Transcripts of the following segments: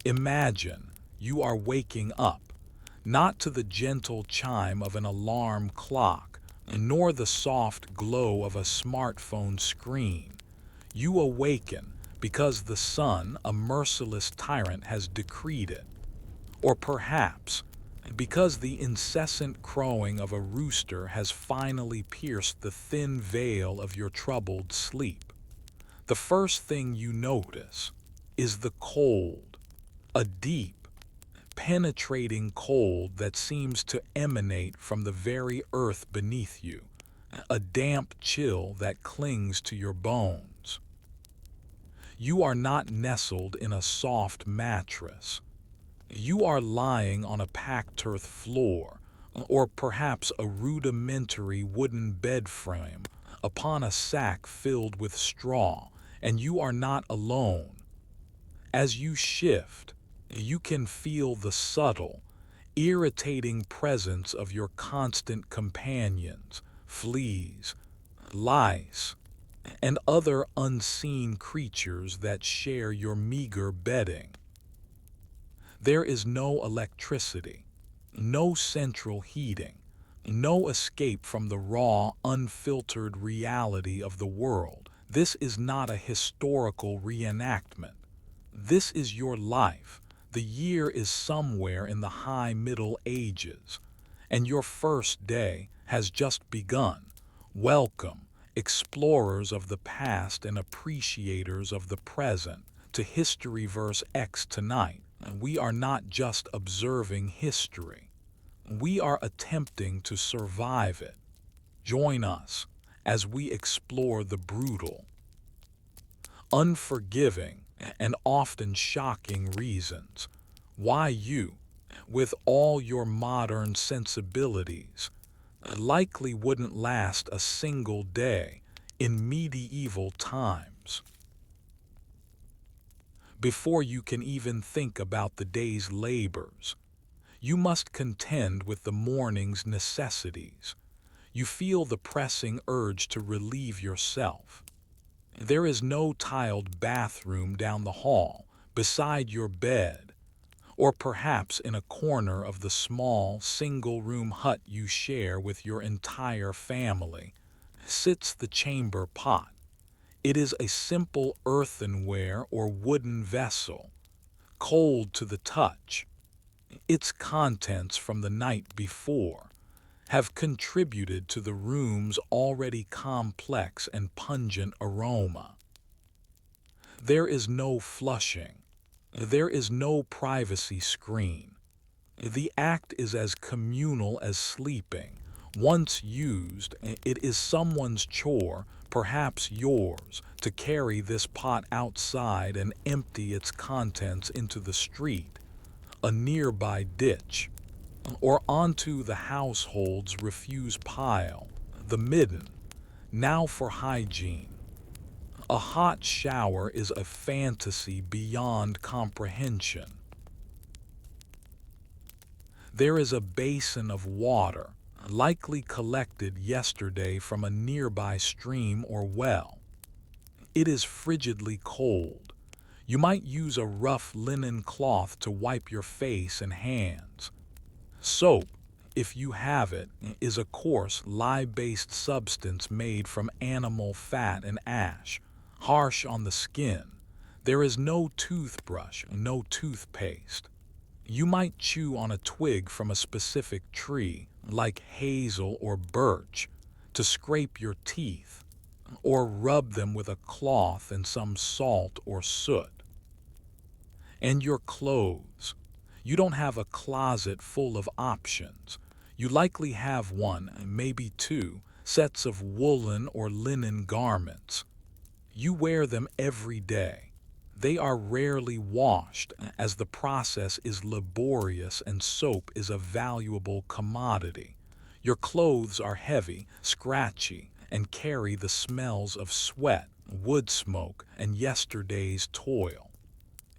Imagine you are waking up, not to the gentle chime of an alarm clock, nor the soft glow of a smartphone screen. You awaken because the sun, a merciless tyrant, has decreed it. Or perhaps because the incessant crowing of a rooster has finally pierced the thin veil of your troubled sleep. The first thing you notice is the cold, a deep, penetrating cold that seems to emanate from the very earth beneath you, a damp chill that clings to your bones. You are not nestled in a soft mattress. You are lying on a packed earth floor, or perhaps a rudimentary wooden bed frame, upon a sack filled with straw, and you are not alone. As you shift, you can feel the subtle, irritating presence of your constant companions, fleas, lice, and other unseen creatures that share your meager bedding. There is no electricity, no central heating, no escape from the raw, unfiltered reality of the world. This is not a historical reenactment. This is your life. The year is somewhere in the high Middle Ages, and your first day has just begun. Welcome, explorers of the past and appreciators of the present, to HistoryVerse X tonight. We are not just observing history. We are attempting to survive it. Join us as we explore the brutal, unforgiving, and often shocking reasons why you, with all your modern sensibilities, likely wouldn't last a single day in medieval times. Before you can even think about the day's labors, you must contend with the morning's necessities. You feel the pressing urge to relieve yourself. There is no tiled bathroom down the hall beside your bed, or perhaps in a corner of the small single-room hut you share with your entire family, sits the chamber pot. It is a simple earthenware or wooden vessel, cold to the touch. Its contents from the night before have contributed to the room's already complex and pungent aroma. There is no flushing. There is no privacy screen. The act is as communal as sleeping. Once used, it is someone's chore, perhaps yours, to carry this pot outside and empty its contents into the street, a nearby ditch, or onto the household's refuse pile, the midden. Now for hygiene. A hot shower is a fantasy beyond comprehension. There is a basin of water, likely collected yesterday from a nearby stream or well. It is frigidly cold. You might use a rough linen cloth to wipe your face and hands. Soap, if you have it, is a coarse, lye-based substance made from animal fat and ash, harsh on the skin. There is no toothbrush, no toothpaste. You might chew on a twig from a specific tree, like hazel or birch, to scrape your teeth, or rub them with a cloth in some salt or soot. And your clothes. You don't have a closet full of options. You likely have one, maybe two, sets of woolen or linen garments. You wear them every day. They are rarely washed, as the process is laborious and soap is a valuable commodity. Your clothes are heavy, scratchy, and carry the smells of sweat, wood smoke, and yesterday's toil.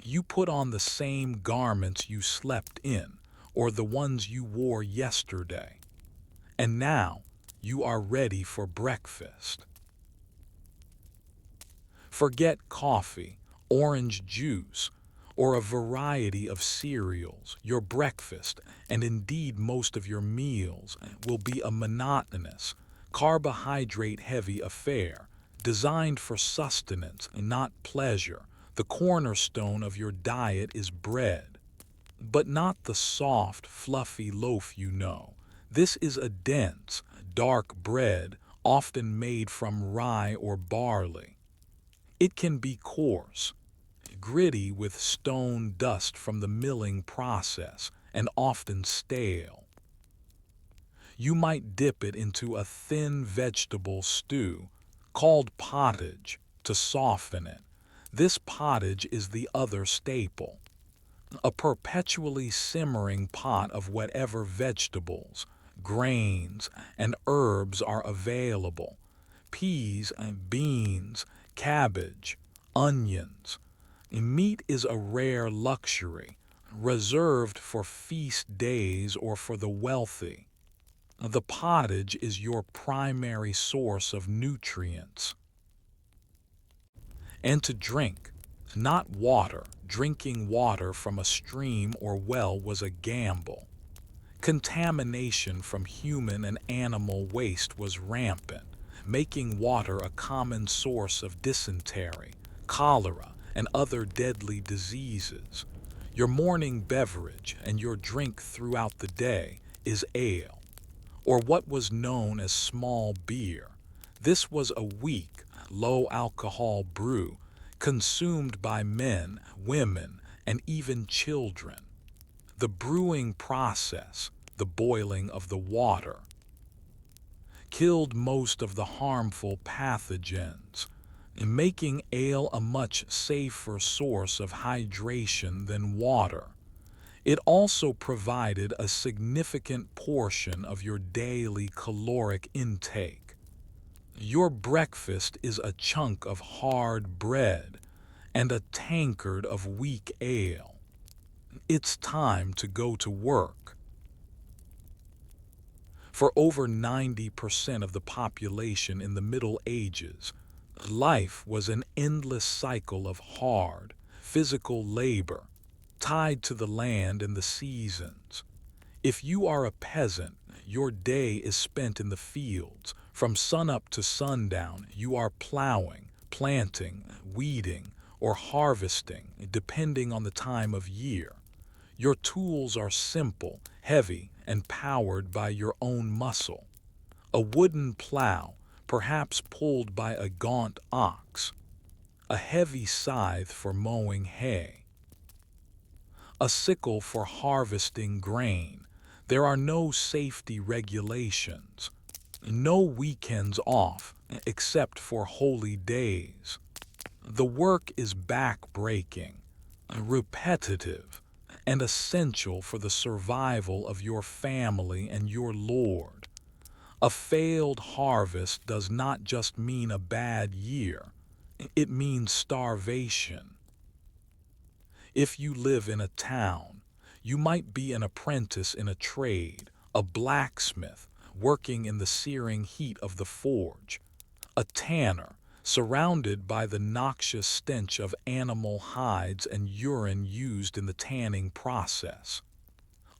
You put on the same garments you slept in, or the ones you wore yesterday. And now you are ready for breakfast. Forget coffee, orange juice, or a variety of cereals, your breakfast, and indeed most of your meals will be a monotonous, carbohydrate-heavy affair, designed for sustenance and not pleasure. The cornerstone of your diet is bread, but not the soft, fluffy loaf you know. This is a dense, dark bread, often made from rye or barley. It can be coarse, gritty with stone dust from the milling process, and often stale. You might dip it into a thin vegetable stew, called pottage, to soften it. This pottage is the other staple, a perpetually simmering pot of whatever vegetables, grains, and herbs are available: peas, beans, cabbage, onions. Meat is a rare luxury, reserved for feast days or for the wealthy. The pottage is your primary source of nutrients. And to drink, not water. Drinking water from a stream or well was a gamble. Contamination from human and animal waste was rampant, making water a common source of dysentery, cholera, and other deadly diseases. Your morning beverage and your drink throughout the day is ale, or what was known as small beer. This was a weak, low-alcohol brew consumed by men, women, and even children. The brewing process, the boiling of the water, killed most of the harmful pathogens, making ale a much safer source of hydration than water. It also provided a significant portion of your daily caloric intake. Your breakfast is a chunk of hard bread and a tankard of weak ale. It's time to go to work. For over 90% of the population in the Middle Ages, life was an endless cycle of hard, physical labor, tied to the land and the seasons. If you are a peasant, your day is spent in the fields. From sunup to sundown, you are plowing, planting, weeding, or harvesting, depending on the time of year. Your tools are simple, heavy, and powered by your own muscle. A wooden plow, perhaps pulled by a gaunt ox. A heavy scythe for mowing hay. A sickle for harvesting grain. There are no safety regulations. No weekends off, except for holy days. The work is back-breaking, repetitive, and essential for the survival of your family and your lord. A failed harvest does not just mean a bad year, it means starvation. If you live in a town, you might be an apprentice in a trade, a blacksmith working in the searing heat of the forge, a tanner surrounded by the noxious stench of animal hides and urine used in the tanning process,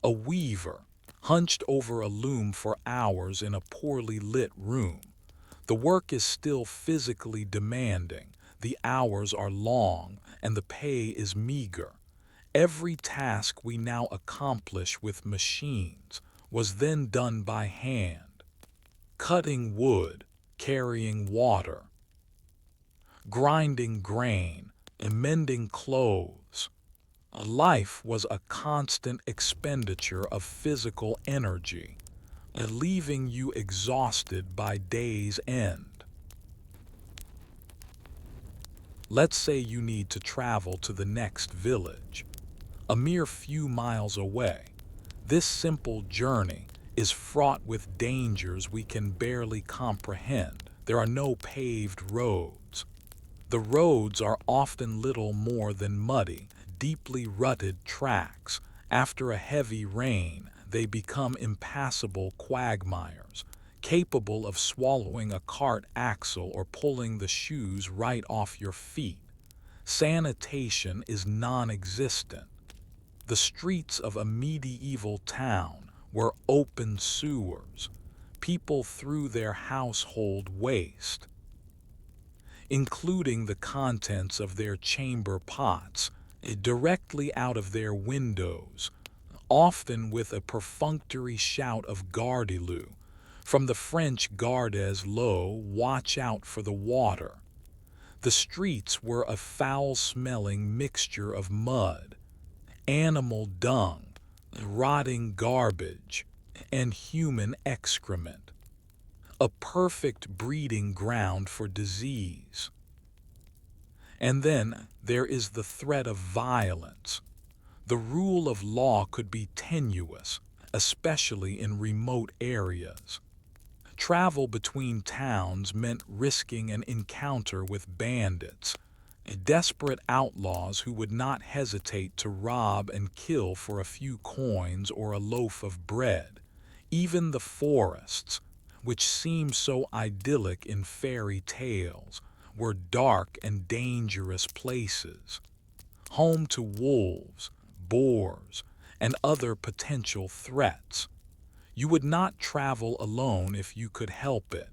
a weaver hunched over a loom for hours in a poorly lit room. The work is still physically demanding, the hours are long, and the pay is meager. Every task we now accomplish with machines was then done by hand. Cutting wood, carrying water, grinding grain, and mending clothes. Life was a constant expenditure of physical energy, leaving you exhausted by day's end. Let's say you need to travel to the next village, a mere few miles away. This simple journey is fraught with dangers we can barely comprehend. There are no paved roads. The roads are often little more than muddy, deeply rutted tracks. After a heavy rain, they become impassable quagmires, capable of swallowing a cart axle or pulling the shoes right off your feet. Sanitation is non-existent. The streets of a medieval town were open sewers. People threw their household waste, including the contents of their chamber pots, directly out of their windows, often with a perfunctory shout of Gardez-le, from the French gardes l'eau, watch out for the water. The streets were a foul-smelling mixture of mud, animal dung, rotting garbage, and human excrement, a perfect breeding ground for disease. And then there is the threat of violence. The rule of law could be tenuous, especially in remote areas. Travel between towns meant risking an encounter with bandits, desperate outlaws who would not hesitate to rob and kill for a few coins or a loaf of bread. Even the forests, which seem so idyllic in fairy tales, were dark and dangerous places, home to wolves, boars, and other potential threats. You would not travel alone if you could help it.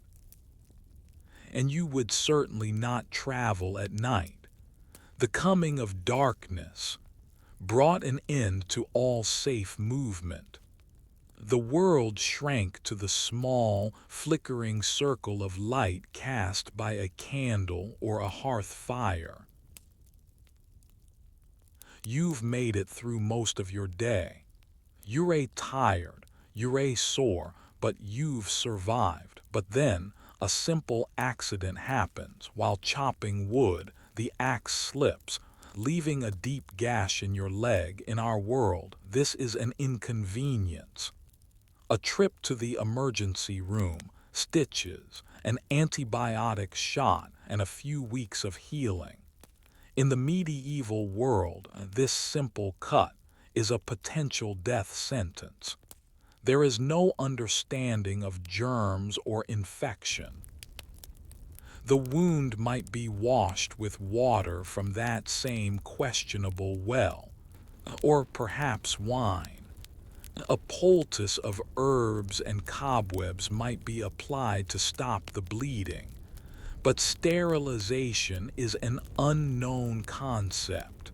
And you would certainly not travel at night. The coming of darkness brought an end to all safe movement. The world shrank to the small, flickering circle of light cast by a candle or a hearth fire. You've made it through most of your day. You're tired, you're sore, but you've survived. But then, a simple accident happens. While chopping wood, the axe slips, leaving a deep gash in your leg. In our world, this is an inconvenience. A trip to the emergency room, stitches, an antibiotic shot, and a few weeks of healing. In the medieval world, this simple cut is a potential death sentence. There is no understanding of germs or infection. The wound might be washed with water from that same questionable well, or perhaps wine. A poultice of herbs and cobwebs might be applied to stop the bleeding, but sterilization is an unknown concept.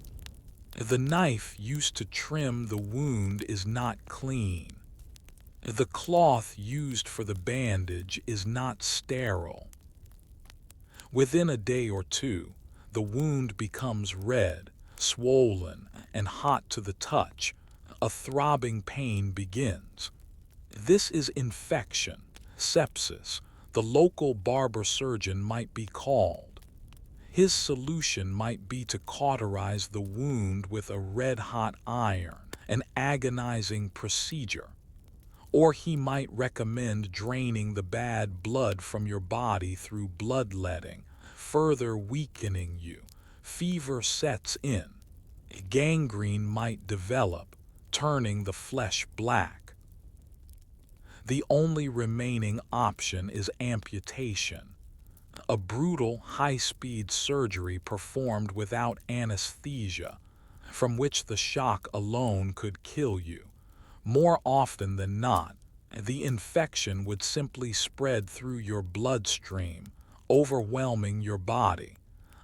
The knife used to trim the wound is not clean. The cloth used for the bandage is not sterile. Within a day or two, the wound becomes red, swollen, and hot to the touch. A throbbing pain begins. This is infection, sepsis. The local barber surgeon might be called. His solution might be to cauterize the wound with a red-hot iron, an agonizing procedure. Or he might recommend draining the bad blood from your body through bloodletting, further weakening you. Fever sets in. Gangrene might develop, turning the flesh black. The only remaining option is amputation, a brutal, high-speed surgery performed without anesthesia, from which the shock alone could kill you. More often than not, the infection would simply spread through your bloodstream, overwhelming your body.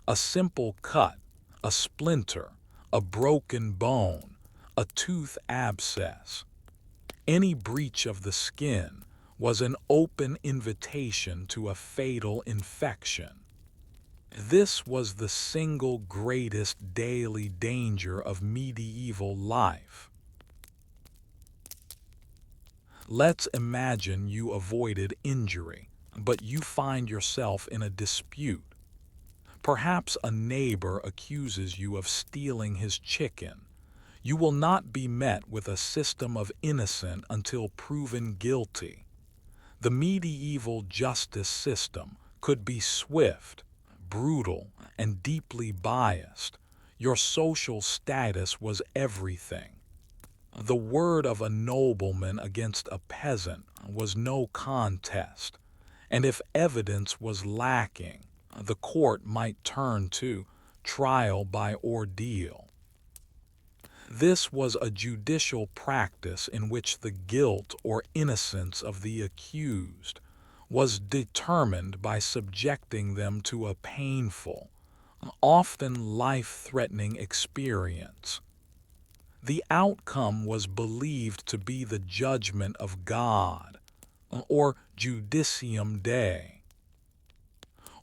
A simple cut, a splinter, a broken bone, a tooth abscess. Any breach of the skin was an open invitation to a fatal infection. This was the single greatest daily danger of medieval life. Let's imagine you avoided injury, but you find yourself in a dispute. Perhaps a neighbor accuses you of stealing his chicken. You will not be met with a system of innocent until proven guilty. The medieval justice system could be swift, brutal, and deeply biased. Your social status was everything. The word of a nobleman against a peasant was no contest, and if evidence was lacking, the court might turn to trial by ordeal. This was a judicial practice in which the guilt or innocence of the accused was determined by subjecting them to a painful, often life-threatening experience. The outcome was believed to be the judgment of God, or judicium Dei.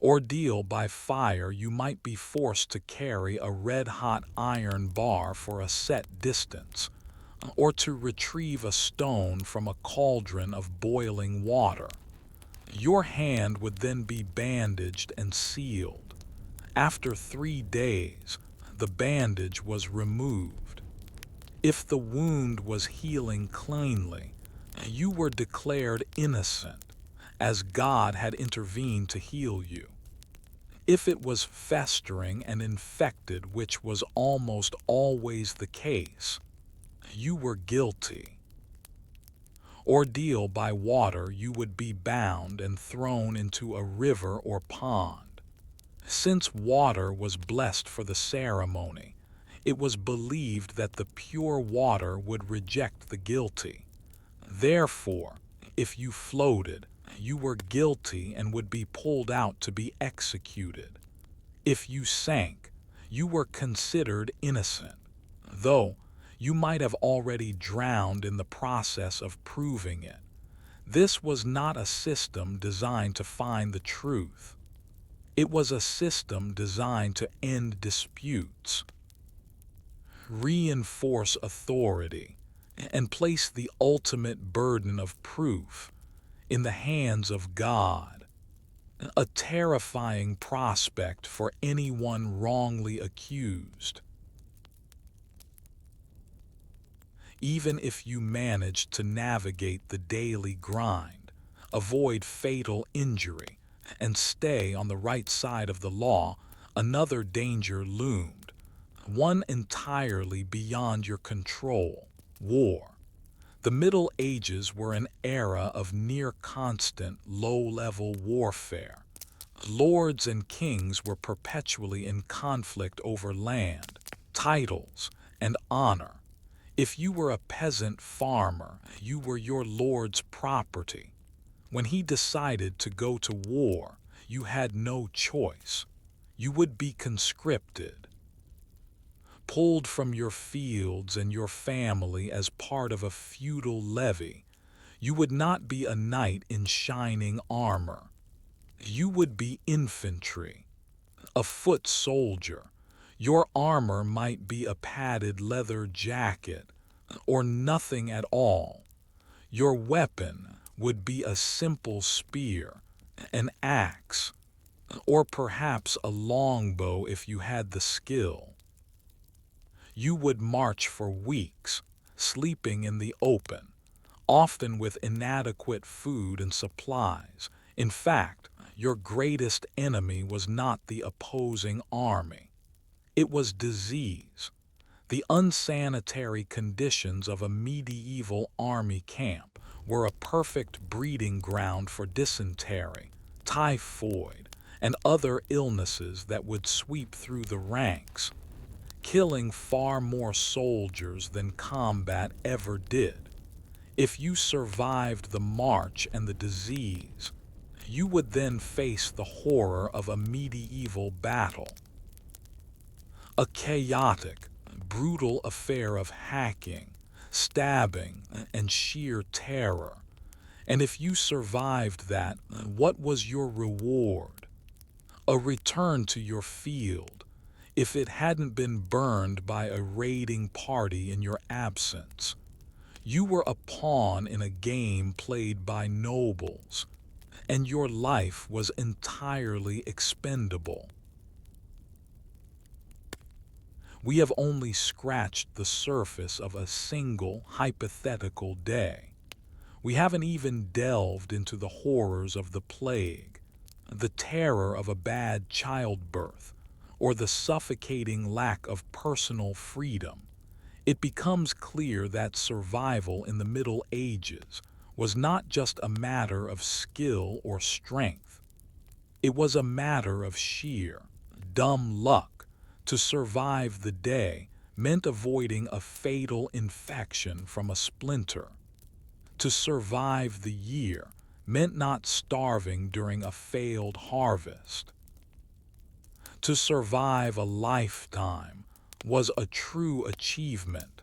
Ordeal by fire: you might be forced to carry a red-hot iron bar for a set distance, or to retrieve a stone from a cauldron of boiling water. Your hand would then be bandaged and sealed. After 3 days, the bandage was removed. If the wound was healing cleanly, you were declared innocent, as God had intervened to heal you. If it was festering and infected, which was almost always the case, you were guilty. Ordeal by water: you would be bound and thrown into a river or pond. Since water was blessed for the ceremony, it was believed that the pure water would reject the guilty. Therefore, if you floated, you were guilty and would be pulled out to be executed. If you sank, you were considered innocent, though you might have already drowned in the process of proving it. This was not a system designed to find the truth. It was a system designed to end disputes, reinforce authority, and place the ultimate burden of proof in the hands of God. A terrifying prospect for anyone wrongly accused. Even if you managed to navigate the daily grind, avoid fatal injury, and stay on the right side of the law, another danger loomed, one entirely beyond your control: war. The Middle Ages were an era of near-constant, low-level warfare. Lords and kings were perpetually in conflict over land, titles, and honor. If you were a peasant farmer, you were your lord's property. When he decided to go to war, you had no choice. You would be conscripted, pulled from your fields and your family as part of a feudal levy. You would not be a knight in shining armor. You would be infantry, a foot soldier. Your armor might be a padded leather jacket, or nothing at all. Your weapon would be a simple spear, an axe, or perhaps a longbow if you had the skill. You would march for weeks, sleeping in the open, often with inadequate food and supplies. In fact, your greatest enemy was not the opposing army. It was disease. The unsanitary conditions of a medieval army camp were a perfect breeding ground for dysentery, typhoid, and other illnesses that would sweep through the ranks, killing far more soldiers than combat ever did. If you survived the march and the disease, you would then face the horror of a medieval battle. A chaotic, brutal affair of hacking, stabbing, and sheer terror. And if you survived that, what was your reward? A return to your field, if it hadn't been burned by a raiding party in your absence. You were a pawn in a game played by nobles, and your life was entirely expendable. We have only scratched the surface of a single hypothetical day. We haven't even delved into the horrors of the plague, the terror of a bad childbirth, or the suffocating lack of personal freedom. It becomes clear that survival in the Middle Ages was not just a matter of skill or strength. It was a matter of sheer, dumb luck, To survive the day meant avoiding a fatal infection from a splinter. To survive the year meant not starving during a failed harvest. To survive a lifetime was a true achievement.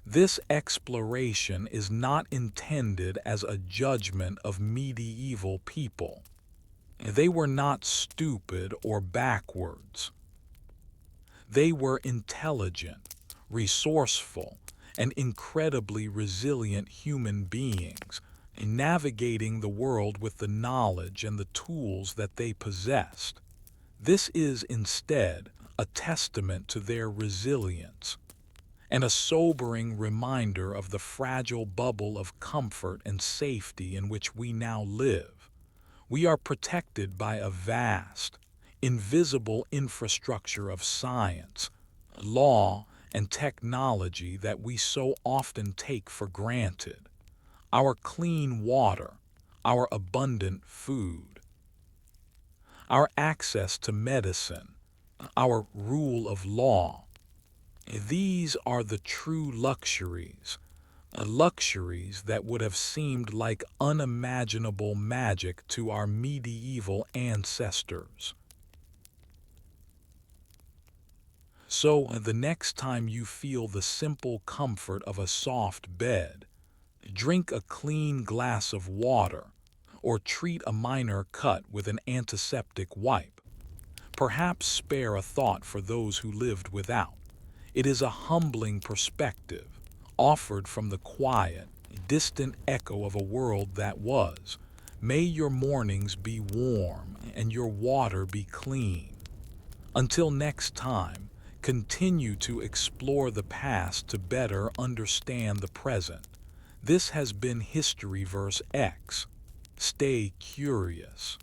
This exploration is not intended as a judgment of medieval people. They were not stupid or backwards. They were intelligent, resourceful, and incredibly resilient human beings, navigating the world with the knowledge and the tools that they possessed. This is instead a testament to their resilience and a sobering reminder of the fragile bubble of comfort and safety in which we now live. We are protected by a vast, invisible infrastructure of science, law, and technology that we so often take for granted. Our clean water, our abundant food, our access to medicine, our rule of law. These are the true luxuries, luxuries that would have seemed like unimaginable magic to our medieval ancestors. So, the next time you feel the simple comfort of a soft bed, drink a clean glass of water, or treat a minor cut with an antiseptic wipe. Perhaps spare a thought for those who lived without. It is a humbling perspective, offered from the quiet, distant echo of a world that was. May your mornings be warm and your water be clean. Until next time, continue to explore the past to better understand the present. This has been HistoryVerse X. Stay curious.